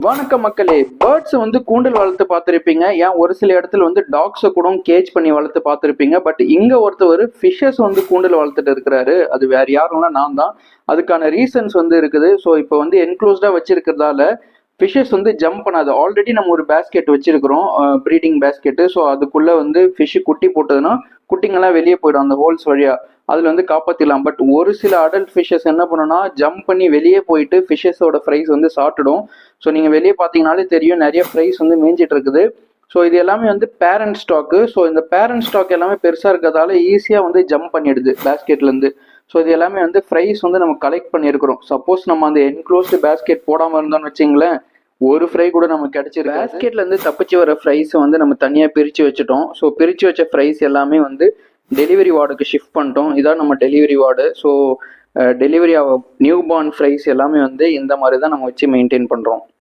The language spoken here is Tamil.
வணக்கம் மக்களே. பேர்ட்ஸ் வந்து கூண்டில் வளர்த்து பார்த்துருப்பீங்க. ஏன் ஒரு சில இடத்துல வந்து டாக்ஸை கூட கேஜ் பண்ணி வளர்த்து பார்த்துருப்பீங்க. பட் இங்க ஒருத்தவர் ஃபிஷ்ஷஸ் வந்து கூண்டில் வளர்த்துட்டு இருக்கிறாரு. அது வேற யாரும்னா நான் தான். அதுக்கான ரீசன்ஸ் வந்து இருக்குது. ஸோ இப்போ வந்து என்க்ளோஸ்டா வச்சிருக்கிறதால ஃபிஷ்ஷஸ் வந்து ஜம்ப் பண்ணாது. ஆல்ரெடி நம்ம ஒரு பேஸ்கெட் வச்சிருக்கிறோம், ப்ரீடிங் பேஸ்கெட்டு. ஸோ அதுக்குள்ள வந்து ஃபிஷ் குட்டி போட்டதுன்னா குட்டிங்கெல்லாம் வெளியே போயிடும் அந்த ஹோல்ஸ் வழியா. அதில் வந்து காப்பாற்றிடலாம். பட் ஒரு சில அடல்ட் ஃபிஷ்ஷஸ் என்ன பண்ணுன்னா ஜம்ப் பண்ணி வெளியே போயிட்டு ஃபிஷ்ஷஸோட ஃப்ரைஸ் வந்து சாப்பிட்டுடும். ஸோ நீங்கள் வெளியே பார்த்தீங்கனாலே தெரியும், நிறைய ஃப்ரைஸ் வந்து மேய்ஞ்சிட்டு இருக்குது. ஸோ இது எல்லாமே வந்து பேரண்ட் ஸ்டாக்கு. ஸோ இந்த பேரண்ட் ஸ்டாக் எல்லாமே பெருசாக இருக்கிறதால ஈஸியாக வந்து ஜம்ப் பண்ணிடுது பேஸ்கெட்லேருந்து. ஸோ இது எல்லாமே வந்து ஃப்ரைஸ் வந்து நம்ம கலெக்ட் பண்ணியிருக்கிறோம். சப்போஸ் நம்ம அந்த என்க்ளோஸ்டு பேஸ்கெட் போடாமல் இருந்தோம்னு வச்சிங்களேன், ஒரு ஃப்ரை கூட நமக்கு கிடைச்சிருக்கு. பேஸ்கெட்லேருந்து தப்பிச்சு வர ஃப்ரைஸை வந்து நம்ம தனியாக பிரித்து வச்சுட்டோம். ஸோ பிரித்து வச்ச ஃப்ரைஸ் எல்லாமே வந்து டெலிவரி வார்டுக்கு ஷிஃப்ட் பண்ணிட்டோம். இதான் நம்ம டெலிவரி வார்டு. ஸோ டெலிவரி ஆக நியூ பார்ன் ஃப்ரைஸ் எல்லாமே வந்து இந்த மாதிரி தான் நம்ம வச்சு மெயின்டைன் பண்ணுறோம்.